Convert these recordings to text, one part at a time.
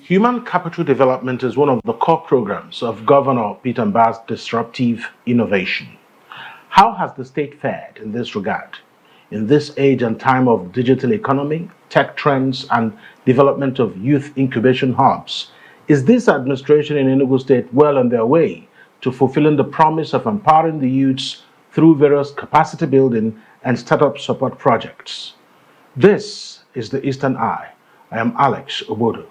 Human capital development is one of the core programs of Governor Peter Mbah's disruptive innovation. How has the state fared in this regard? In this age and time of digital economy, tech trends, and development of youth incubation hubs, is this administration in Enugu State well on their way to fulfilling the promise of empowering the youths through various capacity building and startup support projects? This is the Eastern Eye. I am Alex Obodo.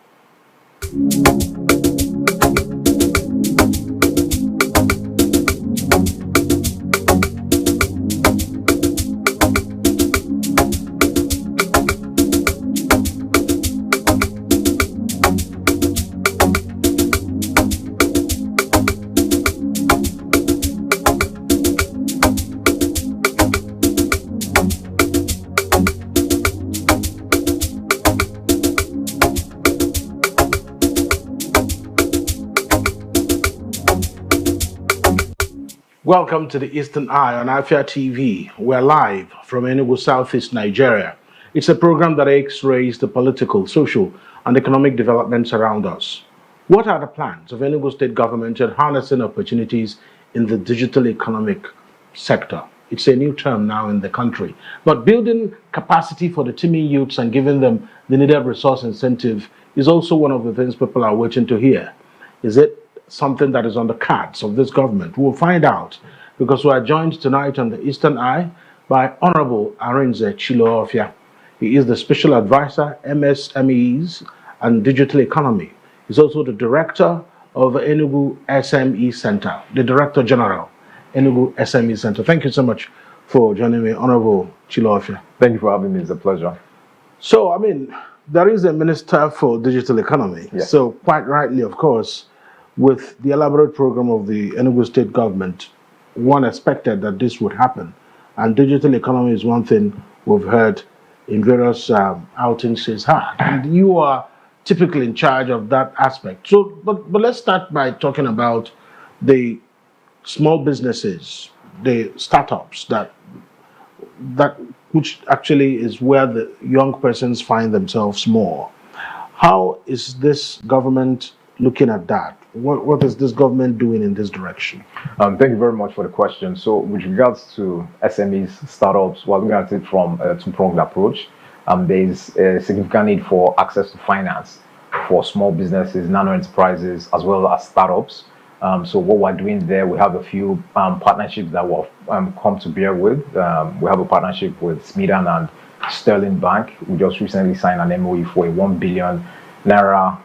Welcome to the Eastern Eye on Afia TV. We're live from Enugu, Southeast Nigeria. It's a program that x-rays the political, social, and economic developments around us. What are the plans of Enugu State government in harnessing opportunities in the digital economic sector? It's a new term now in the country. But building capacity for the teeming youths and giving them the needed resource incentive is also one of the things people are waiting to hear. Is it something that is on the cards of this government? We'll find out, because we are joined tonight on the Eastern Eye by Hon Arinze Chilo-Offiah. He is the Special Advisor, MSMEs and Digital Economy. He's also the Director of the Enugu SME Center, the Director General, Enugu SME Center. Thank you so much for joining me, Hon Chilo-Offiah. Thank you for having me. It's a pleasure. So, there is a Minister for Digital Economy. Yes. So, quite rightly, of course, with the elaborate program of the Enugu State government, one expected that this would happen. And digital economy is one thing we've heard in various outings he's had. And you are typically in charge of that aspect. So, but let's start by talking about the small businesses, the startups, that which actually is where the young persons find themselves more. How is this government looking at that? What is this government doing in this direction? Thank you very much for the question. So with regards to SMEs, startups, we're looking at it from a two-pronged approach. There is a significant need for access to finance for small businesses, nano enterprises, as well as startups. So what we're doing there, we have a few partnerships that we'll come to bear with. We have a partnership with Smedan and Sterling Bank. We just recently signed an MOU for a 1 billion Naira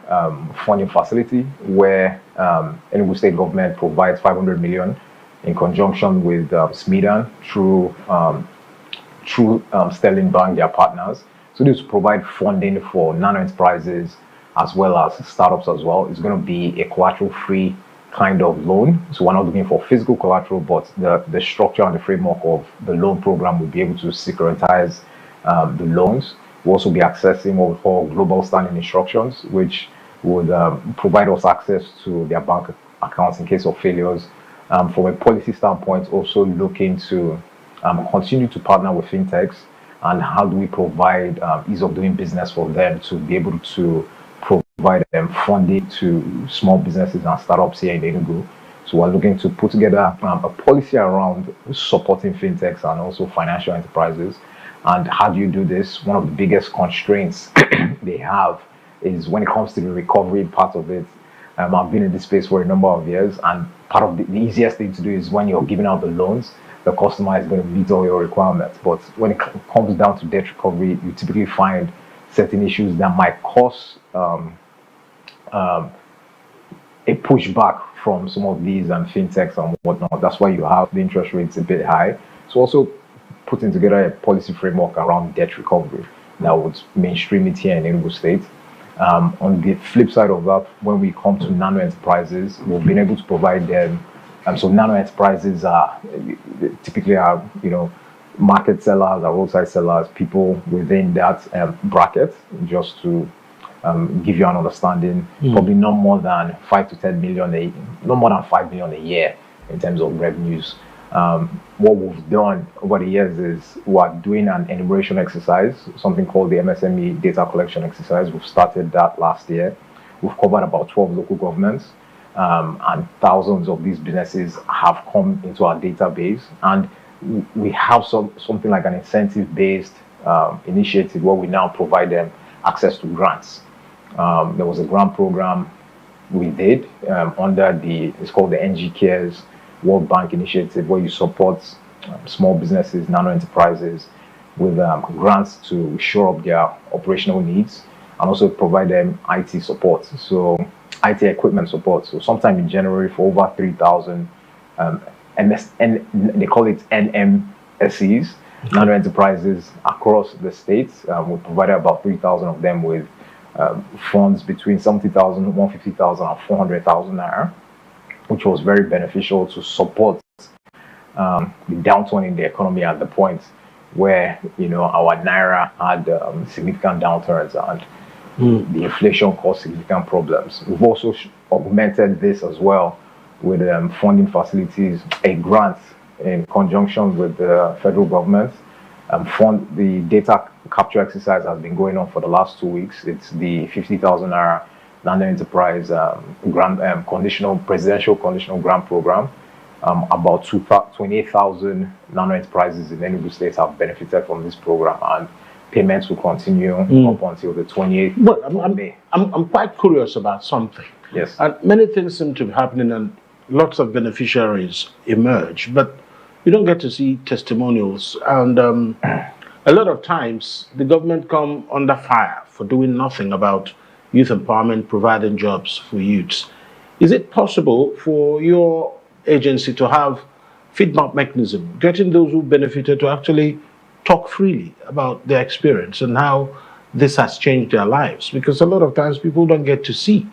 funding facility where Enugu State government provides 500 million in conjunction with Smedan through Sterling Bank, their partners. So this will provide funding for nano enterprises as well as startups as well. It's going to be a collateral-free kind of loan. So we're not looking for physical collateral, but the structure and the framework of the loan program will be able to securitize the loans. We'll also be accessing what we call global standing instructions, which would provide us access to their bank accounts in case of failures. From a policy standpoint, also looking to continue to partner with fintechs, and how do we provide ease of doing business for them to be able to provide funding to small businesses and startups here in Enugu. So we're looking to put together a policy around supporting fintechs and also financial enterprises. And how do you do this? One of the biggest constraints they have is when it comes to the recovery part of it. I've been in this space for a number of years, and part of the easiest thing to do is when you're giving out the loans, the customer is going to meet all your requirements. But when it comes down to debt recovery, you typically find certain issues that might cause a pushback from some of these fintechs and whatnot. That's why you have the interest rates a bit high. So also putting together a policy framework around debt recovery that would mainstream it here in Enugu State. On the flip side of that, when we come to nano enterprises, we've been able to provide them. So nano enterprises typically are, market sellers or roadside sellers, people within that bracket, just to give you an understanding, probably not more than 5 to 10 million, not more than 5 million a year in terms of revenues. What we've done over the years is we're doing an enumeration exercise, something called the MSME data collection exercise. We've started that last year. We've covered about 12 local governments, and thousands of these businesses have come into our database. And we have something like an incentive-based initiative where we now provide them access to grants. There was a grant program we did under it's called the NG Cares World Bank initiative, where you support small businesses, nano enterprises with grants to shore up their operational needs and also provide them IT support, so IT equipment support. So sometime in January, for over 3,000 they call it NMSEs, nano enterprises across the states. We provided about 3,000 of them with funds between 70,000, 150,000 and 400,000 naira, which was very beneficial to support the downturn in the economy at the point where our naira had significant downturns and the inflation caused significant problems. We've also augmented this as well with funding facilities, a grant in conjunction with the federal government. The data capture exercise has been going on for the last 2 weeks. It's the 50,000 naira Nano Enterprise presidential conditional grant program. About 28,000 nano enterprises in Enugu State have benefited from this program, and payments will continue up until the 28th of May. I'm quite curious about something. Yes. And many things seem to be happening, and lots of beneficiaries emerge, but you don't get to see testimonials. And a lot of times, the government come under fire for doing nothing about youth empowerment, providing jobs for youths. Is it possible for your agency to have feedback mechanism, getting those who benefited to actually talk freely about their experience and how this has changed their lives? Because a lot of times people don't get to see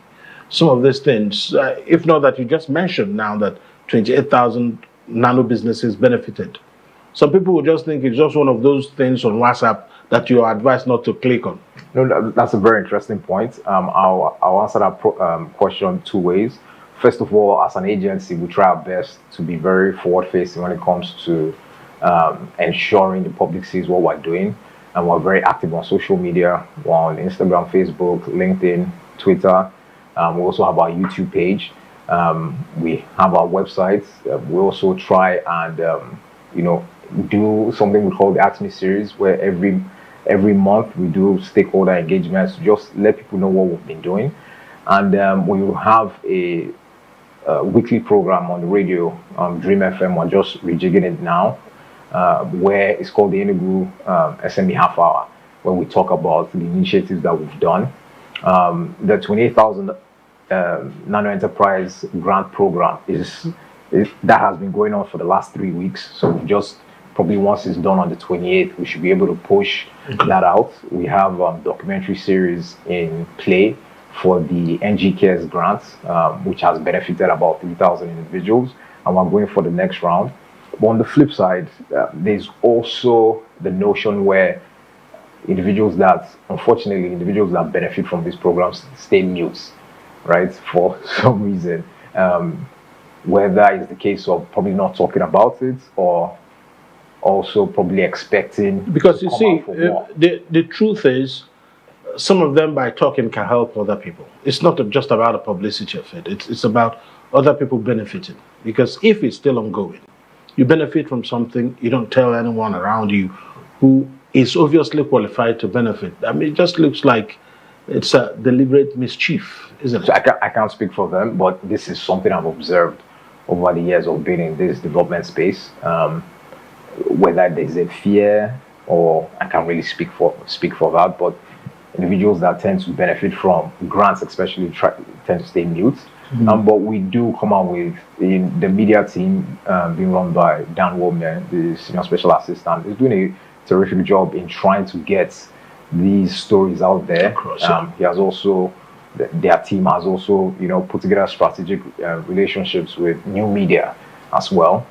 some of these things, if not that you just mentioned now that 28,000 nano businesses benefited. Some people will just think it's just one of those things on WhatsApp that you are advised not to click on. No, that's a very interesting point. I'll answer that question two ways. First of all, as an agency, we try our best to be very forward-facing when it comes to ensuring the public sees what we're doing. And we're very active on social media. We're on Instagram, Facebook, LinkedIn, Twitter. We also have our YouTube page. We have our website. We also try and, do something we call the Ask Me series, where every month we do stakeholder engagements to just let people know what we've been doing. And we will have a weekly program on the radio, Dream FM. We're just rejigging it now, where it's called the Enugu SME Half Hour, where we talk about the initiatives that we've done. The 28,000 Nano Enterprise Grant Program that has been going on for the last 3 weeks. So we've just probably once it's done on the 28th, we should be able to push that out. We have documentary series in play for the NG Cares grants, which has benefited about 3,000 individuals, and we're going for the next round. But on the flip side, there's also the notion where individuals that benefit from these programs stay mute, right, for some reason, whether it's the case of probably not talking about it or also probably expecting. Because you see, the truth is, some of them by talking can help other people. It's not just about the publicity of it. It's about other people benefiting. Because if it's still ongoing, you benefit from something, you don't tell anyone around you who is obviously qualified to benefit. I mean, it just looks like it's a deliberate mischief, isn't it? So I can't speak for them, but this is something I've observed over the years of being in this development space. Whether there's a fear, or I can't really speak for that, but individuals that tend to benefit from grants especially tend to stay mute. But we do come out with, in the media team being run by Dan Womack, the senior special assistant, is doing a terrific job in trying to get these stories out there. He has also, their team has also, put together strategic relationships with new media as well,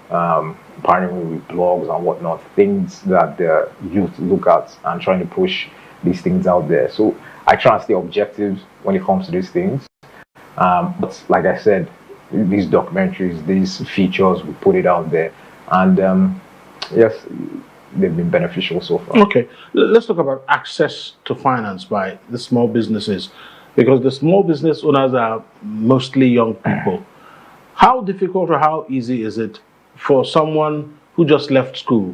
partnering with blogs and whatnot, things that the youth look at and trying to push these things out there. So I try and stay objective when it comes to these things. But like I said, these documentaries, these features, we put it out there, and yes, they've been beneficial so far. Okay, let's talk about access to finance by the small businesses, because the small business owners are mostly young people. How difficult or how easy is it for someone who just left school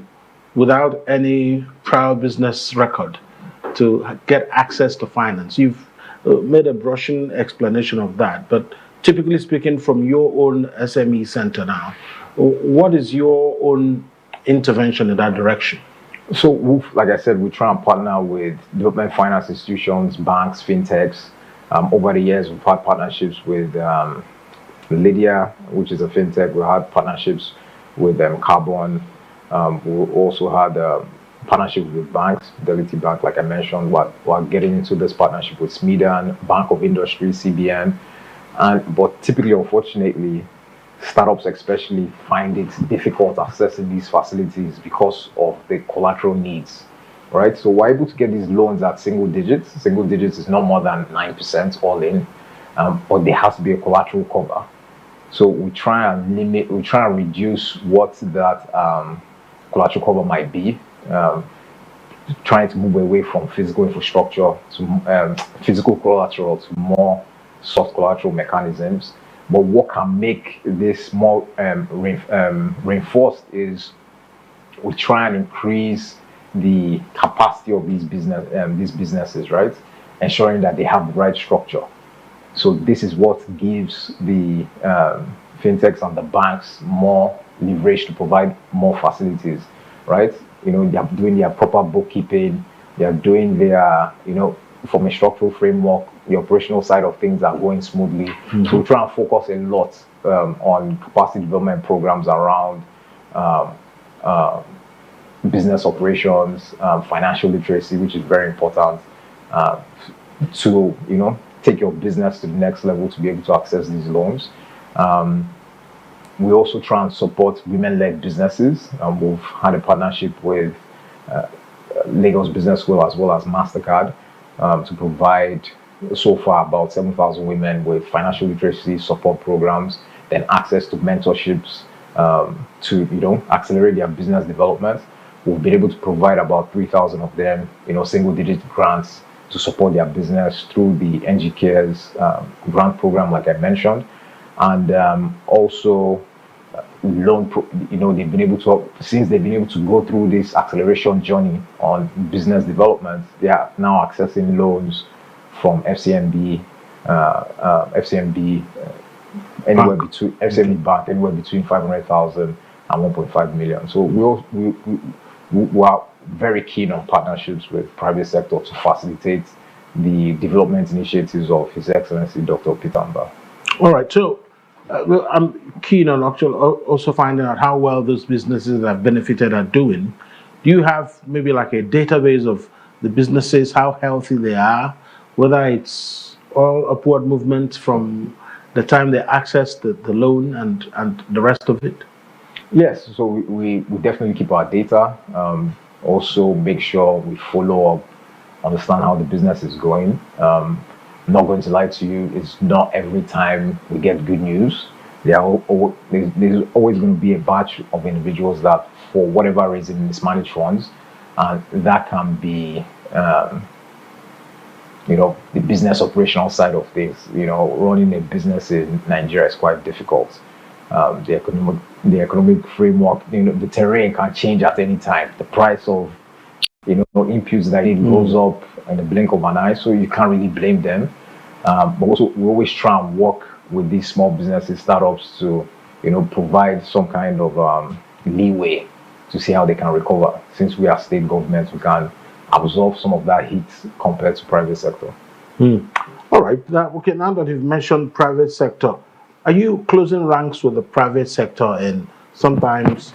without any prior business record to get access to finance? You've made a brushing explanation of that, but typically speaking, from your own SME center now, what is your own intervention in that direction? So, like I said, we try and partner with development finance institutions, banks, fintechs. Over the years, we've had partnerships with Lydia, which is a fintech. We had partnerships with Carbon. We also had partnerships with banks, Fidelity Bank, like I mentioned. We're getting into this partnership with Smedan, Bank of Industry, CBN. But typically, unfortunately, startups especially find it difficult accessing these facilities because of the collateral needs, right? So we're able to get these loans at single digits. Single digits is not more than 9% all in, but there has to be a collateral cover. So we try and reduce what that collateral cover might be, trying to move away from physical infrastructure to physical collateral to more soft collateral mechanisms. But what can make this more reinforced is we try and increase the capacity of these businesses, right? Ensuring that they have the right structure. So this is what gives the fintechs and the banks more leverage to provide more facilities, right? They are doing their proper bookkeeping. They are doing their, from a structural framework, the operational side of things are going smoothly. Mm-hmm. So we try and focus a lot on capacity development programs around business operations, financial literacy, which is very important to, take your business to the next level to be able to access these loans. We also try and support women-led businesses. We've had a partnership with Lagos Business School as well as MasterCard to provide so far about 7,000 women with financial literacy support programs, then access to mentorships to accelerate their business development. We've been able to provide about 3,000 of them, single-digit grants to support their business through the NG Cares grant program, like I mentioned, and also loan. They've been able to, since they've been able to go through this acceleration journey on business development, they are now accessing loans from FCMB, anywhere between FCMB Bank, anywhere between 500,000 and 1.5 million. So we are very keen on partnerships with private sector to facilitate the development initiatives of His Excellency Dr. Peter Mbah. All right, so I'm keen on actually also finding out how well those businesses that have benefited are doing. Do you have maybe like a database of the businesses, how healthy they are, whether it's all upward movement from the time they access the loan and the rest of it? Yes, so we definitely keep our data. Also make sure we follow up, understand how the business is going. I'm not going to lie to you, it's not every time we get good news. There's always going to be a batch of individuals that, for whatever reason, mismanage funds. And that can be, the business operational side of things. Running a business in Nigeria is quite difficult. The economic framework, the terrain can change at any time. The price of, inputs that it goes up in the blink of an eye, so you can't really blame them. But also, we always try and work with these small businesses, startups, to, provide some kind of leeway to see how they can recover. Since we are state governments, we can absorb some of that heat compared to private sector. All right. Okay. Now that you've mentioned private sector, are you closing ranks with the private sector in sometimes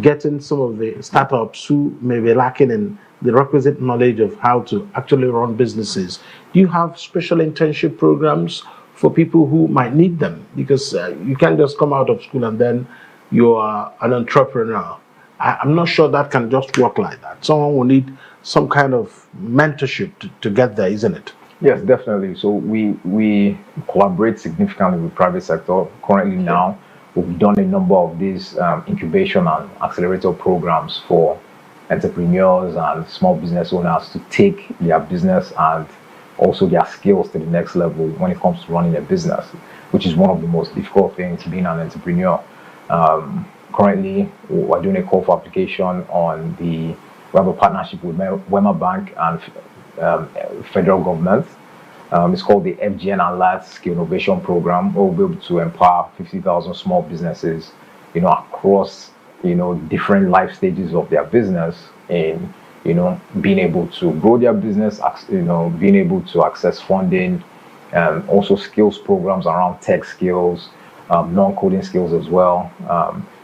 getting some of the startups who may be lacking in the requisite knowledge of how to actually run businesses? Do you have special internship programs for people who might need them? Because you can't just come out of school and then you are an entrepreneur. I'm not sure that can just work like that. Someone will need some kind of mentorship to get there, isn't it? Yes, definitely. So we collaborate significantly with private sector. Currently now, we've done a number of these incubation and accelerator programs for entrepreneurs and small business owners to take their business and also their skills to the next level when it comes to running a business, which is one of the most difficult things being an entrepreneur. Currently, we're doing a call for application on the we have a partnership with Wema Bank and federal government. It's called the FGN Alert Skill Innovation Program. Where we'll be able to empower 50,000 small businesses, across different life stages of their business, in being able to grow their business, being able to access funding, also skills programs around tech skills, non-coding skills as well.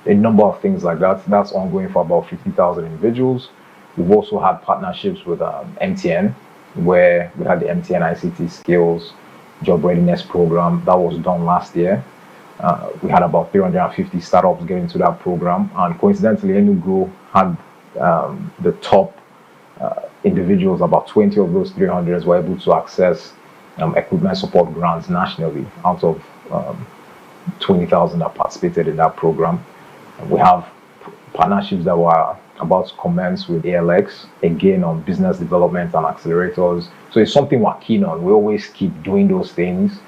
A number of things like that. That's ongoing for about 50,000 individuals. We've also had partnerships with MTN, where we had the MTN ICT Skills Job Readiness Program that was done last year. We had about 350 startups get into that program, and coincidentally, Enugu had the top individuals. About 20 of those 300 were able to access equipment support grants nationally out of 20,000 that participated in that program. We have partnerships that were about to commence with ALX, again on business development and accelerators. So it's something we're keen on. We always keep doing those things.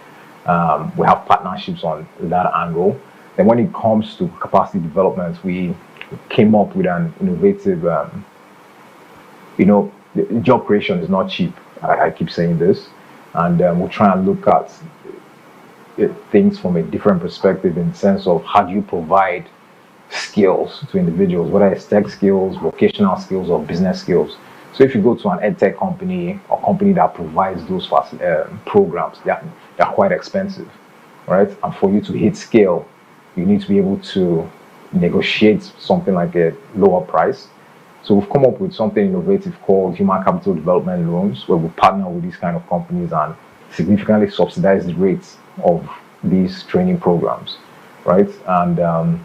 We have partnerships on that angle. Then when it comes to capacity development, we came up with an innovative, job creation is not cheap. I keep saying this. And we'll try and look at things from a different perspective, in the sense of how do you provide skills to individuals, whether it's tech skills, vocational skills, or business skills. So if you go to an edtech company or company that provides those programs, they're quite expensive, right? And for you to hit scale, you need to be able to negotiate something like a lower price. So we've come up with something innovative called human capital development loans, where we partner with these kind of companies and significantly subsidize the rates of these training programs, right? And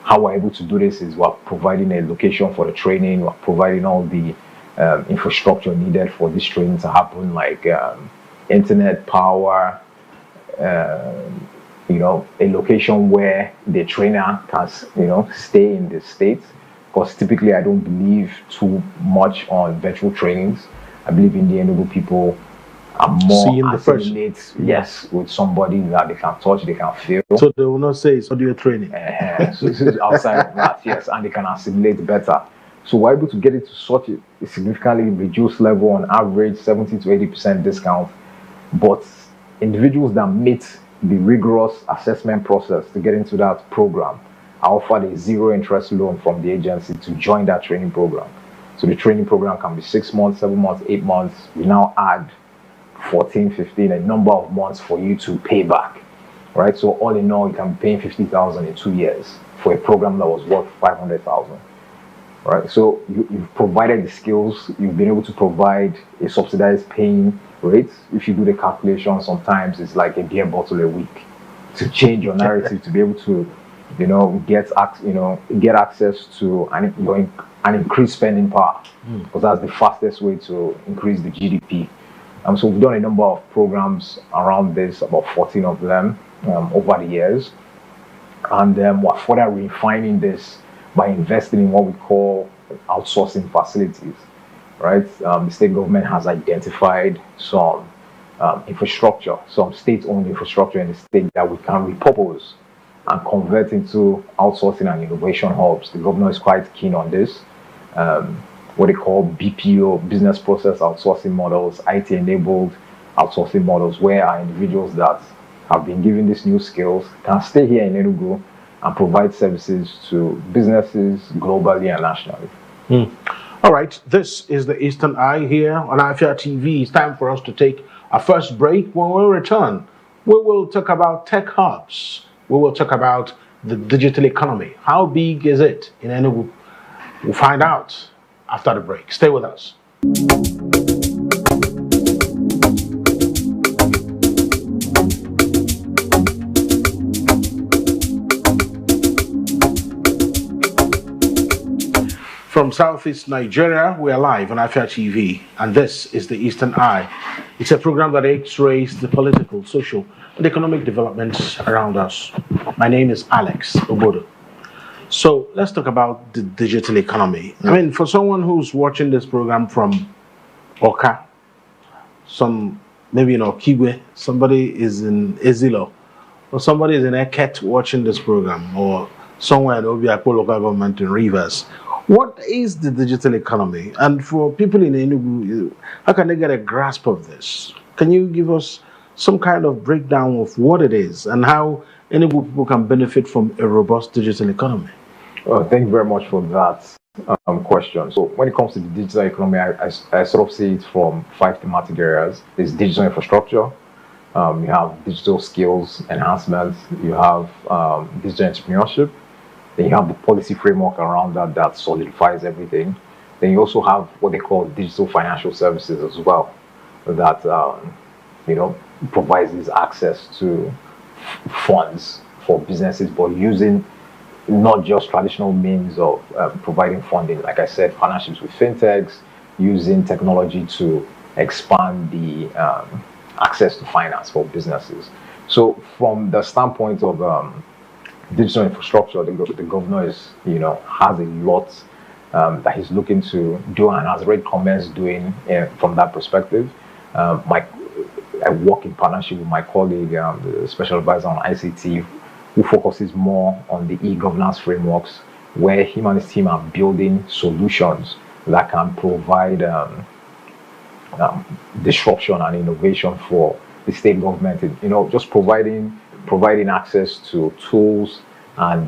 how we're able to do this is we're providing a location for the training, we're providing all the infrastructure needed for this training to happen, like internet, power, a location where the trainer can, stay in the state. Because typically I don't believe too much on virtual trainings. I believe in the Enugu people are more assimilate, yes, with somebody that they can touch, they can feel. So they will not say it's audio training. So this is outside of that, yes, and they can assimilate better. So we're able to get it to such a significantly reduced level, on average 70 to 80% discount. But individuals that meet the rigorous assessment process to get into that program are offered a zero interest loan from the agency to join that training program. So the training program can be 6 months, 7 months, 8 months. We now add 14, 15, a number of months for you to pay back, right? So all in all, you can be paying 50,000 in 2 years for a program that was worth 500,000, right? So you've provided the skills, you've been able to provide a subsidized paying rate. If you do the calculation, sometimes it's like a beer bottle a week to change your narrative, to be able to, get access to an increased spending power, because that's the fastest way to increase the GDP. So we've done a number of programs around this, about 14 of them over the years. And we're further refining this by investing in what we call outsourcing facilities, right? The state government has identified some infrastructure, some state-owned infrastructure in the state that we can repurpose and convert into outsourcing and innovation hubs. The governor is quite keen on this. What they call BPO, business process outsourcing models, IT-enabled outsourcing models, where our individuals that have been given these new skills can stay here in Enugu and provide services to businesses globally and nationally. All right, this is the Eastern Eye here on Afia TV. It's time for us to take our first break. When we return, we will talk about tech hubs. We will talk about the digital economy. How big is it in Enugu? We'll find out after the break. Stay with us. From Southeast Nigeria, we are live on Afia TV, and this is the Eastern Eye. It's a program that x-rays the political, social, and economic developments around us. My name is Alex Obodo. So let's talk about the digital economy. I mean, for someone who's watching this program from Oka, maybe in Okigwe, somebody is in Ezilo, or somebody is in Eket watching this program, or somewhere in Obiako local government in Rivers. What is the digital economy? And for people in Enugu, how can they get a grasp of this? Can you give us some kind of breakdown of what it is and how Enugu people can benefit from a robust digital economy? Well, thank you very much for that question. So when it comes to the digital economy, I sort of see it from 5 thematic areas. There's digital infrastructure, you have digital skills enhancement, you have digital entrepreneurship, then you have the policy framework around that solidifies everything. Then you also have what they call digital financial services as well, that provides this access to funds for businesses, but using not just traditional means of providing funding. Like I said, partnerships with fintechs, using technology to expand the access to finance for businesses. So from the standpoint of digital infrastructure, the governor is, has a lot that he's looking to do and has already commenced doing from that perspective. I work in partnership with my colleague, the special advisor on ICT, who focuses more on the e-governance frameworks, where him and his team are building solutions that can provide disruption and innovation for the state government. Just providing access to tools and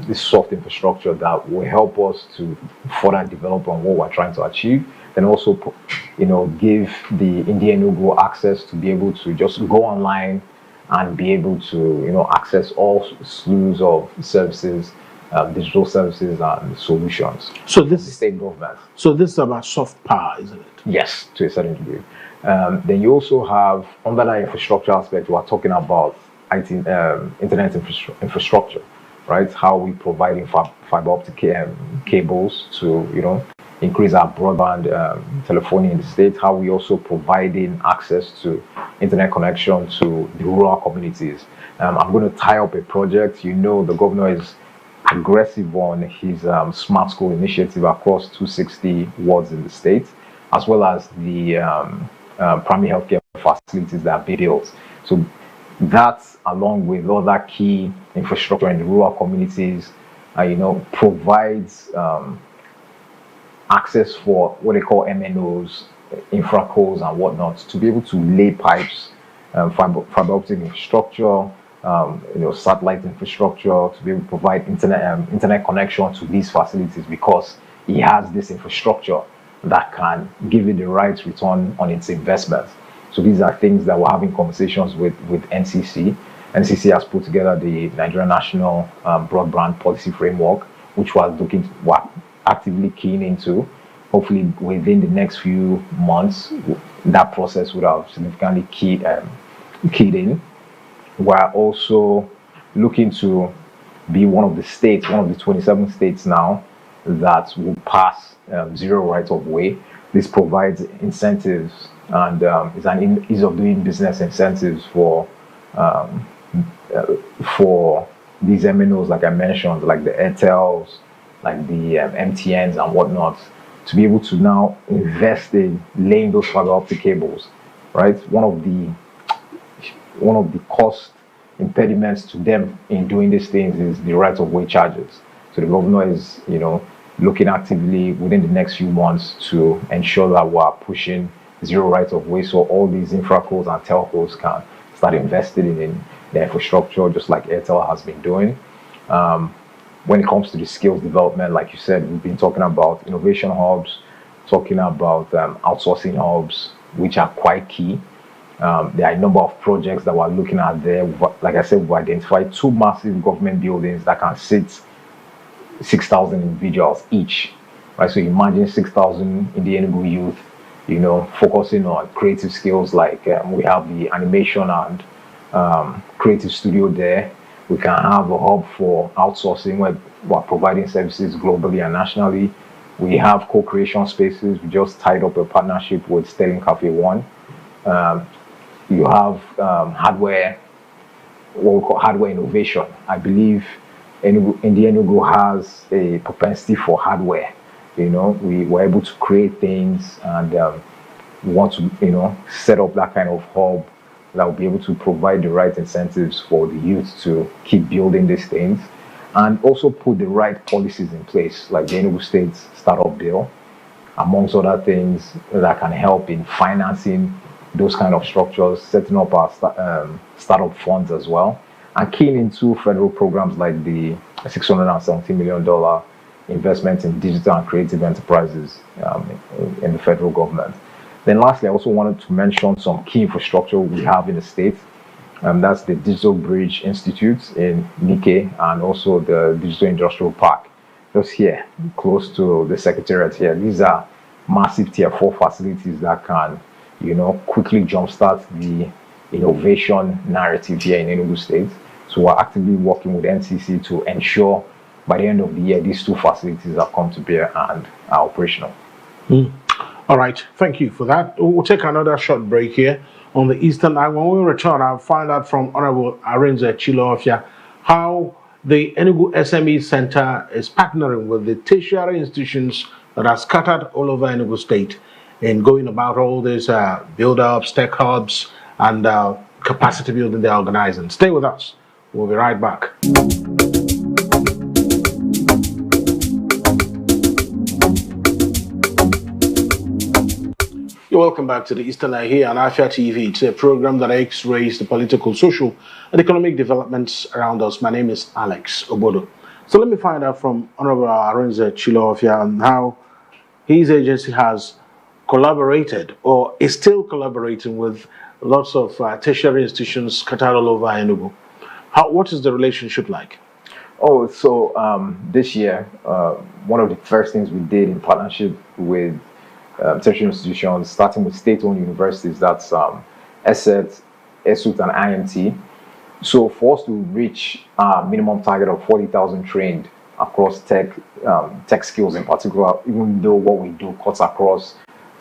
this soft infrastructure that will help us to further develop on what we're trying to achieve, and also give the Indian Enugu access to be able to just go online and be able to access all slews of services, digital services and solutions. So this the state government. So this is about soft power, isn't it? Yes, to a certain degree. Then you also have, under that infrastructure aspect, we are talking about internet infrastructure, right? How we providing fiber optic cables to increase our broadband telephony in the state. How we also providing access to internet connection to the rural communities. I'm going to tie up a project. The governor is aggressive on his smart school initiative across 260 wards in the state, as well as the primary healthcare facilities that are being built. So that, along with other key infrastructure in the rural communities, provides access for what they call MNOs, infracos and whatnot, to be able to lay pipes, fiber optic infrastructure, satellite infrastructure, to be able to provide internet connection to these facilities, because he has this infrastructure that can give it the right return on its investment. So these are things that we're having conversations with NCC. NCC has put together the Nigerian National Broadband Policy Framework, which we're actively keying into. Hopefully within the next few months, that process would have significantly keyed in. We're also looking to be one of the 27 states now that will pass zero right of way. This provides incentives and is an ease of doing business incentives for these MNOs, like I mentioned, like the Airtels, like the MTNs and whatnot, to be able to now invest in laying those fiber optic cables, right? One of the cost impediments to them in doing these things is the right of way charges. So the governor is, looking actively within the next few months to ensure that we're pushing zero right of way, so all these infracos and telcos can start investing in the infrastructure, just like Airtel has been doing. When it comes to the skills development, like you said, we've been talking about innovation hubs, talking about outsourcing hubs, which are quite key. There are a number of projects that we're looking at there. Like I said, we've identified 2 massive government buildings that can sit 6,000 individuals each, right? So imagine 6,000 in the Enugu youth, focusing on creative skills, like we have the animation and creative studio there. We can have a hub for outsourcing where we're providing services globally and nationally. We have co-creation spaces. We just tied up a partnership with Sterling Cafe One You have hardware, what we call hardware innovation. I believe Enugu has a propensity for hardware. We were able to create things, and we want to, set up that kind of hub that will be able to provide the right incentives for the youth to keep building these things, and also put the right policies in place, like the Enugu State Startup Bill, amongst other things that can help in financing those kind of structures, setting up our startup funds as well, and keying into federal programs like the $670 million investment in digital and creative enterprises in the federal government. Then lastly, I also wanted to mention some key infrastructure we have in the state. That's the Digital Bridge Institute in Nike, and also the Digital Industrial Park, just here, close to the Secretariat here. These are massive Tier 4 facilities that can, quickly jumpstart the innovation narrative here in Enugu State. So we're actively working with NCC to ensure by the end of the year, these two facilities have come to bear and are operational. All right, thank you for that. We'll take another short break here on the Eastern Line. When we return, I'll find out from Hon Arinze Chilo-Offiah how the Enugu SME Center is partnering with the tertiary institutions that are scattered all over Enugu State in going about all these build-ups, tech hubs, and capacity building they're organizing. Stay with us. We'll be right back. You're welcome back to the Eastern Eye here on Afia TV. It's a program that X-rays the political, social, and economic developments around us. My name is Alex Obodo. So let me find out from Hon Arinze Chilo-Offiah on how his agency has collaborated or is still collaborating with lots of tertiary institutions scattered all over Enugu. What is the relationship like? Oh, so this year, one of the first things we did in partnership with tertiary institutions, starting with state-owned universities, that's ESET, ESUT, and IMT. So for us to reach our minimum target of 40,000 trained across tech skills in particular, even though what we do cuts across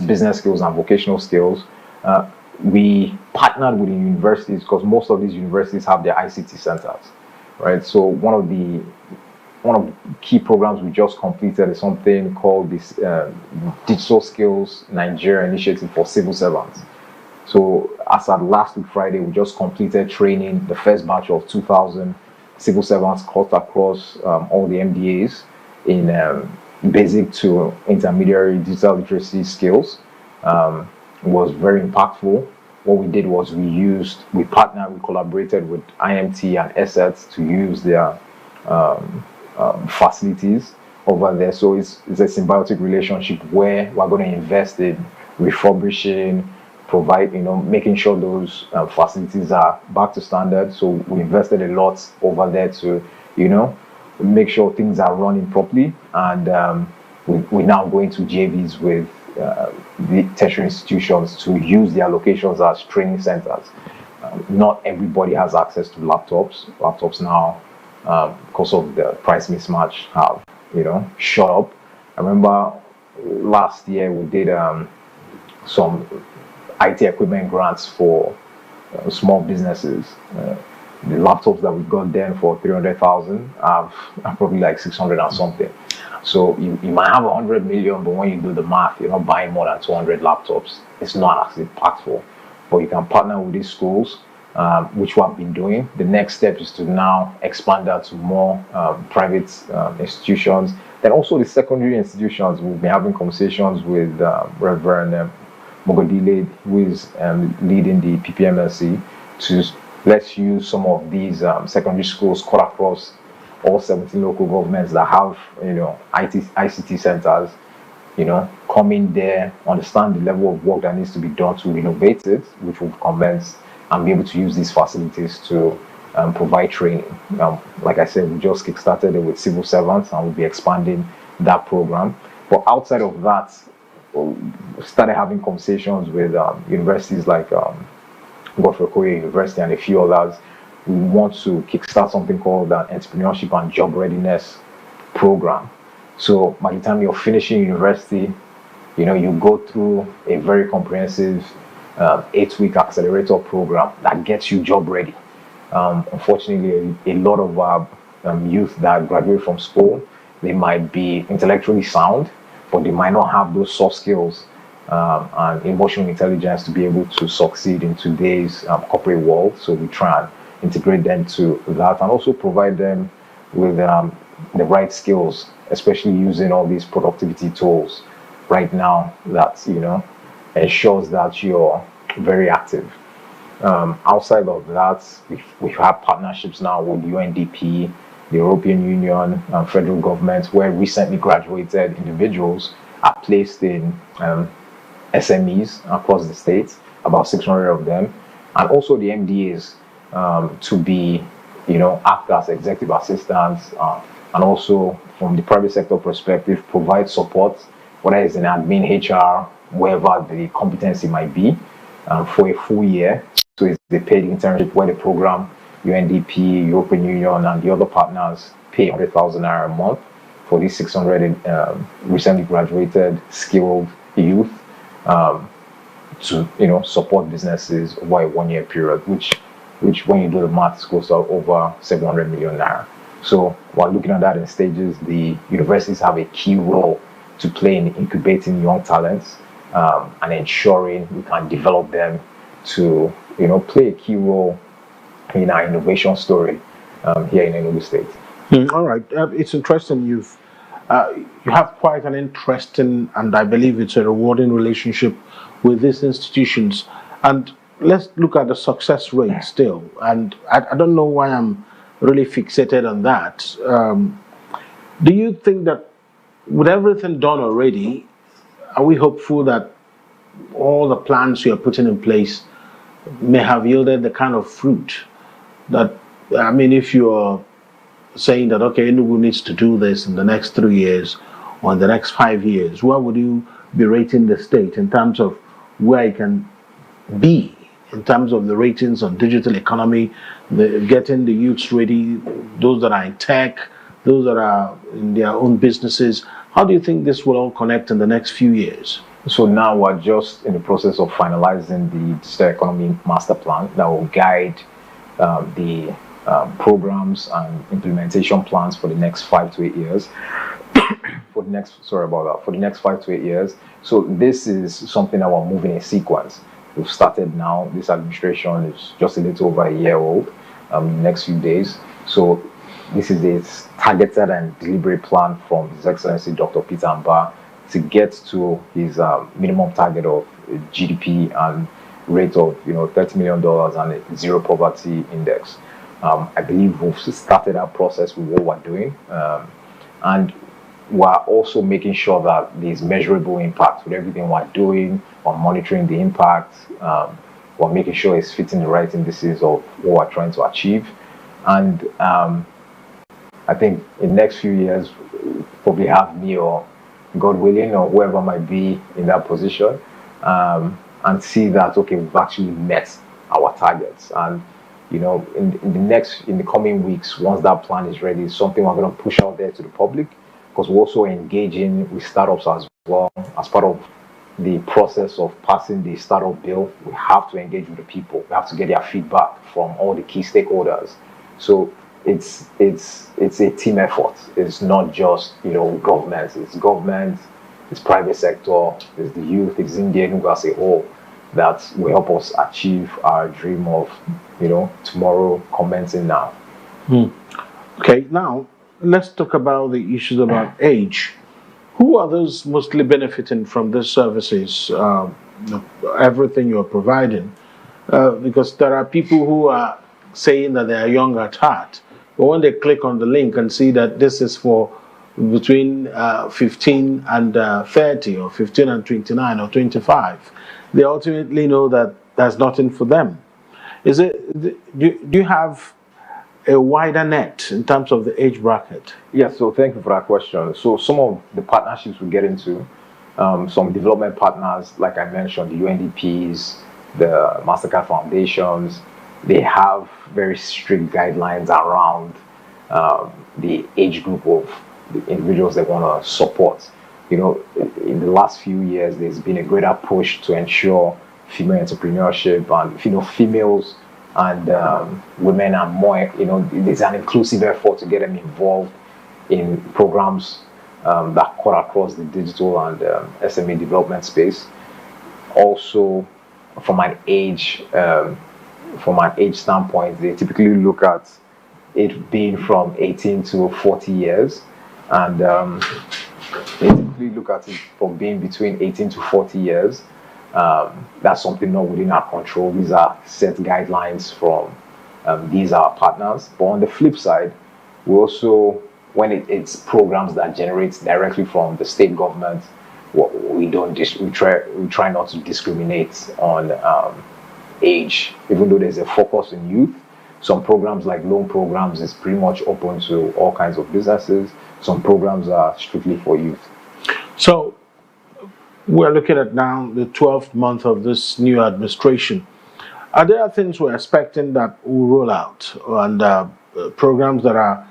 business skills and vocational skills, we partnered with the universities because most of these universities have their ICT centers, right? So one of the key programs we just completed is something called this Digital Skills Nigeria Initiative for Civil Servants. So as at last week Friday, we just completed training the first batch of 2,000 civil servants cut across all the MDAs in basic to intermediary digital literacy skills. It was very impactful. What we did was we partnered, we collaborated with IMT and ESET to use their facilities over there. So it's a symbiotic relationship where we're going to invest in refurbishing, provide, making sure those facilities are back to standard. So we invested a lot over there to, make sure things are running properly. And we're now going to JVs with the tertiary institutions to use their locations as training centers. Not everybody has access to laptops. Laptops now, because of the price mismatch, have shot up. I remember last year we did some IT equipment grants for small businesses. The laptops that we got then for 300,000 are probably like 600 and something. So you might have 100 million, but when you do the math, you're not buying more than 200 laptops. It's not as impactful. But you can partner with these schools, which we have been doing. The next step is to now expand that to more private institutions. Then also the secondary institutions. We've been having conversations with Reverend Mogodile, who is leading the PPMLC, to let's use some of these secondary schools cut across all 17 local governments that have, ICT centers, come in there, understand the level of work that needs to be done to innovate it, which will commence, and be able to use these facilities to provide training. Like I said, we just kickstarted it with civil servants, and we'll be expanding that program. But outside of that, we started having conversations with universities like Godfrey Okoye University and a few others. We want to kickstart something called an entrepreneurship and job readiness program. So by the time you're finishing university, you go through a very comprehensive 8-week accelerator program that gets you job ready. Unfortunately, a lot of our youth that graduate from school, they might be intellectually sound, but they might not have those soft skills and emotional intelligence to be able to succeed in today's corporate world. So we try and integrate them to that, and also provide them with the right skills, especially using all these productivity tools right now that ensures that you're very active. Outside of that, we've had partnerships now with UNDP, the European Union, and federal government, where recently graduated individuals are placed in SMEs across the states, about 600 of them, and also the MDAs to be, act as executive assistants, and also from the private sector perspective, provide support, whether it's in admin, HR, wherever the competency might be, for a full year. So it's the paid internship where the program, UNDP, European Union, and the other partners pay 100,000 naira a month for these 600 recently graduated skilled youth to support businesses over a 1-year period, which when you do the maths goes to over 700 million naira. So while looking at that in stages, the universities have a key role to play in incubating young talents and ensuring we can develop them to play a key role in our innovation story here in Enugu State. All right, it's interesting. You have quite an interesting, and I believe it's a rewarding relationship with these institutions. And let's look at the success rate still. And I don't know why I'm really fixated on that. Do you think that with everything done already, are we hopeful that all the plans you're putting in place may have yielded the kind of fruit that, if you're saying that, okay, Enugu needs to do this in the next 3 years or in the next 5 years, where would you be rating the state in terms of where it can be, in terms of the ratings on digital economy, getting the youths ready, those that are in tech, those that are in their own businesses? How do you think this will all connect in the next few years? So now we're just in the process of finalizing the digital economy master plan that will guide the programs and implementation plans for the next 5 to 8 years. For the next 5 to 8 years. So this is something that we're moving in sequence. We've started now. This administration is just a little over a year old. Next few days. So this is a targeted and deliberate plan from His Excellency Dr. Peter Mbah to get to his minimum target of GDP and rate of $30 million and a zero poverty index. I believe we've started our process with what we're doing, and we're also making sure that there's measurable impact with everything we're doing. We're monitoring the impact. We're making sure it's fitting the right indices of what we're trying to achieve, and I think in the next few years, we'll probably have me, or God willing, or whoever might be in that position, and see that, okay, we've actually met our targets. And in the coming weeks, once that plan is ready, it's something we're going to push out there to the public, because we're also engaging with startups as well. As part of the process of passing the startup bill, we have to engage with the people. We have to get their feedback from all the key stakeholders. So it's a team effort. It's not just government. It's government, it's private sector, it's the youth, it's India as a whole that will help us achieve our dream of tomorrow commencing now. Okay, now let's talk about the issues about age. Who are those mostly benefiting from these services, everything you're providing? Because there are people who are saying that they are young at heart, but when they click on the link and see that this is for between 15 and 30, or 15 and 29 or 25, they ultimately know that there's nothing for them. Do you have a wider net in terms of the age bracket? Yes, so thank you for that question. So some of the partnerships we get into, some development partners, like I mentioned, the UNDPs, the MasterCard foundations, they have very strict guidelines around the age group of the individuals they want to support. In the last few years, there's been a greater push to ensure female entrepreneurship, and females and women are more. There's an inclusive effort to get them involved in programs that cut across the digital and SME development space. Also, from an age standpoint, they typically look at it being from 18 to 40 years, and they typically look at it from being between 18 to 40 years. That's something not within our control. These are set guidelines from these are our partners. But on the flip side, we also, when it's programs that generate directly from the state government, we try not to discriminate on age, even though there's a focus in youth. Some programs like loan programs is pretty much open to all kinds of businesses. Some programs are strictly for youth. So we're looking at now the 12th month of this new administration. Are there things we're expecting that will roll out, and programs that are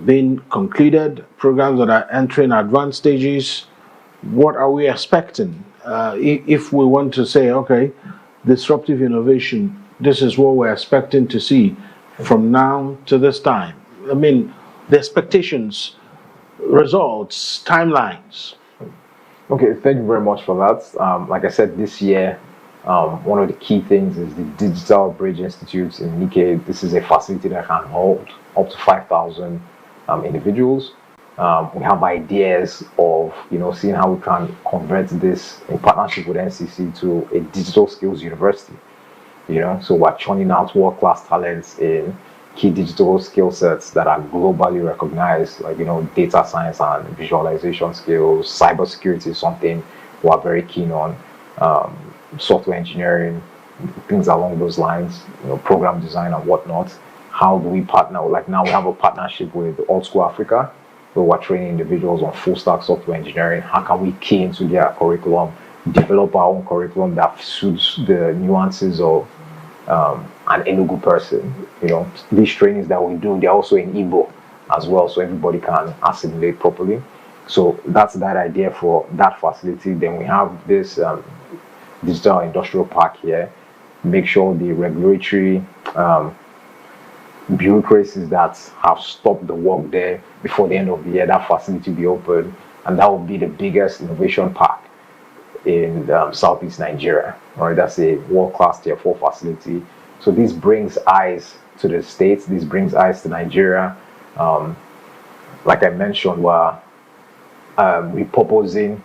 being concluded, programs that are entering advanced stages? What are we expecting? If we want to say, okay, disruptive innovation, this is what we're expecting to see from now to this time. I mean, the expectations, results, timelines. Okay, thank you very much for that. Like I said, this year, one of the key things is the Digital Bridge Institute in Nike. This is a facility that can hold up to 5,000 individuals. We have ideas of seeing how we can convert this in partnership with NCC to a digital skills university. So we're churning out world-class talents in key digital skill sets that are globally recognized, like data science and visualization skills. Cybersecurity is something we're very keen on. Software engineering, things along those lines. Program design and whatnot. How do we partner? Like now we have a partnership with Old School Africa, where we're training individuals on full stack software engineering. How can we key into their curriculum, develop our own curriculum that suits the nuances of an Enugu person? These trainings that we do, they're also in Igbo as well, so everybody can assimilate properly. So that's that idea for that facility. Then we have this digital industrial park here. Make sure the regulatory bureaucracies that have stopped the work there before the end of the year, that facility will be open, and that will be the biggest innovation park in Southeast Nigeria. Right, that's a world-class Tier 4 facility. So this brings eyes to the states. This brings eyes to Nigeria. Like I mentioned, we're repurposing.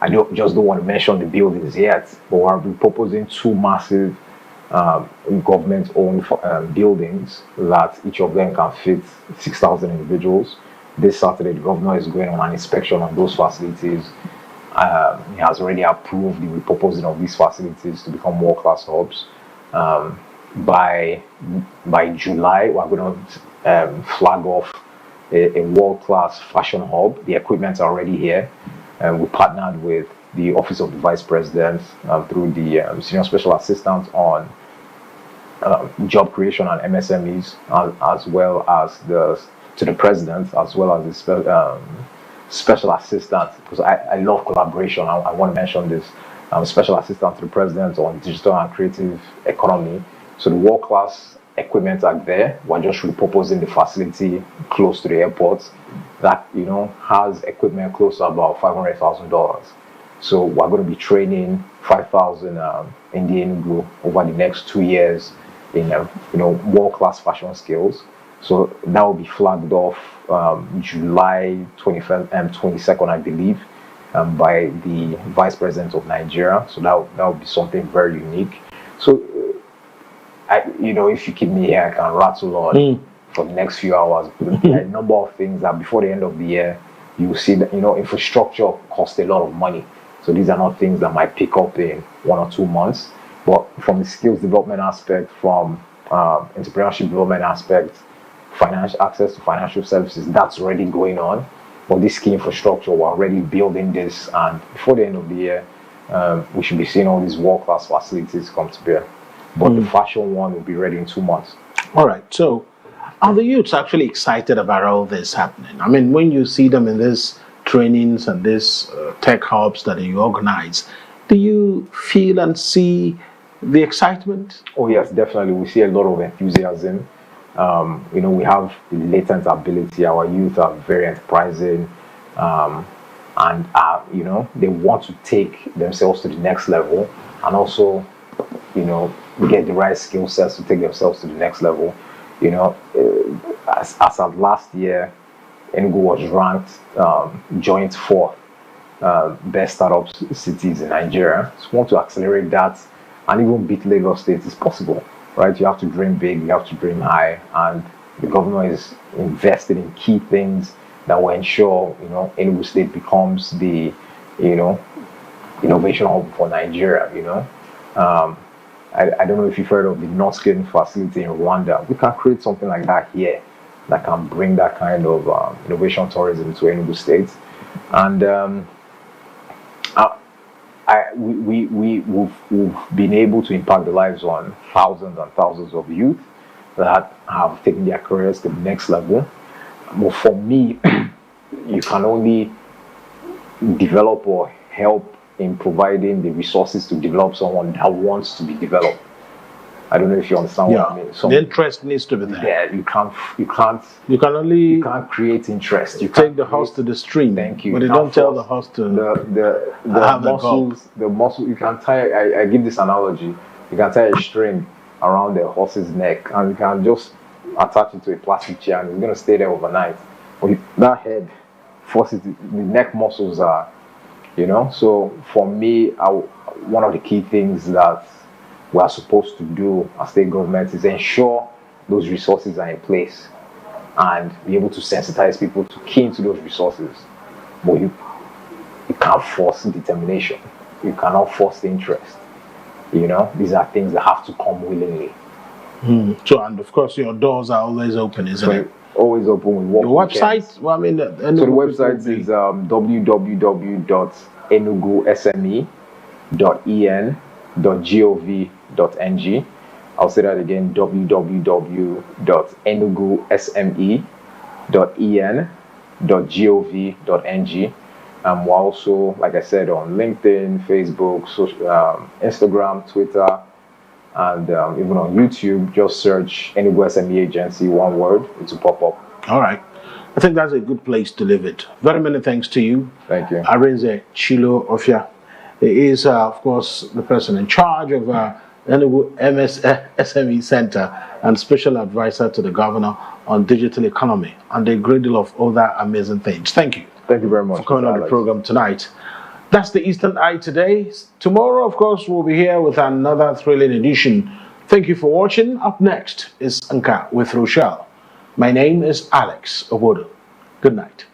I don't want to mention the buildings yet, but we're repurposing two massive government-owned buildings that each of them can fit 6,000 individuals. This Saturday, the governor is going on an inspection of those facilities. He has already approved the repurposing of these facilities to become world-class hubs. By July, we're going to flag off a world-class fashion hub. The equipment are already here. We partnered with the Office of the Vice President through the Senior Special Assistant on job creation and MSMEs, as well as to the President, as well as the Special Assistant, because I love collaboration. I want to mention this. Special Assistant to the President on digital and creative economy. So the world-class equipment are there. We're just repurposing the facility close to the airport that has equipment close to about $500,000. So we're going to be training 5,000 in the Enugu over the next 2 years in world-class fashion skills. So that will be flagged off July 21st and 22nd, I believe, by the Vice President of Nigeria. So that will be something very unique. So if you keep me here, I can rattle on for the next few hours. A number of things that before the end of the year, you will see that infrastructure costs a lot of money. So these are not things that might pick up in 1 or 2 months. But from the skills development aspect, from entrepreneurship development aspect, financial access to financial services, that's already going on. But this key infrastructure, we're already building this, and before the end of the year, we should be seeing all these world-class facilities come to bear. But the fashion one will be ready in 2 months. All right. So are the youths actually excited about all this happening? I mean, when you see them in these trainings and these tech hubs that you organize, do you feel and see the excitement? Oh yes, definitely. We see a lot of enthusiasm. We have the latent ability. Our youth are very enterprising, and they want to take themselves to the next level, and also, get the right skill sets to take themselves to the next level. As of last year, Enugu was ranked joint fourth best startup cities in Nigeria. So we want to accelerate that and even beat Lagos State is possible, right? You have to dream big, you have to dream high, and the governor is invested in key things that will ensure, Enugu State becomes the, innovation hub for Nigeria, I don't know if you've heard of the North Scaling facility in Rwanda. We can create something like that here that can bring that kind of innovation tourism to Enugu State. And we've been able to impact the lives on thousands and thousands of youth that have taken their careers to the next level. But for me, you can only develop or help in providing the resources to develop someone that wants to be developed. I don't know if you understand what I mean. The interest needs to be there. Yeah, you can't create interest. You take the horse to the stream. Thank you. But you don't tell the horse to the muscle. You can tie. I give this analogy. You can tie a string around the horse's neck, and you can just attach it to a plastic chair, and it's going to stay there overnight. But that head forces the neck muscles are, So for me, one of the key things that we are supposed to do as state government is ensure those resources are in place and be able to sensitize people to key into those resources. But you can't force determination. You cannot force the interest. These are things that have to come willingly. So, and of course, your doors are always open, isn't it? Always open. The website? Well, the website is www.enugusme.en.gov.ng. I'll say that again, www.enugusme.en.gov.ng. We're also, like I said, on LinkedIn, Facebook, Instagram, Twitter, and even on YouTube. Just search Enugu SME Agency, one word, it will pop up. All right. I think that's a good place to leave it. Very many thanks to you. Thank you. Arinze Chilo-Offiah. He is, of course, the person in charge of Enugu MSME Center and special advisor to the governor on digital economy and a great deal of other amazing things. Thank you. Thank you very much for coming on the program tonight. That's the Eastern Eye today. Tomorrow, of course, we'll be here with another thrilling edition. Thank you for watching. Up next is Nka with Rochelle. My name is Alex Obodo. Good night.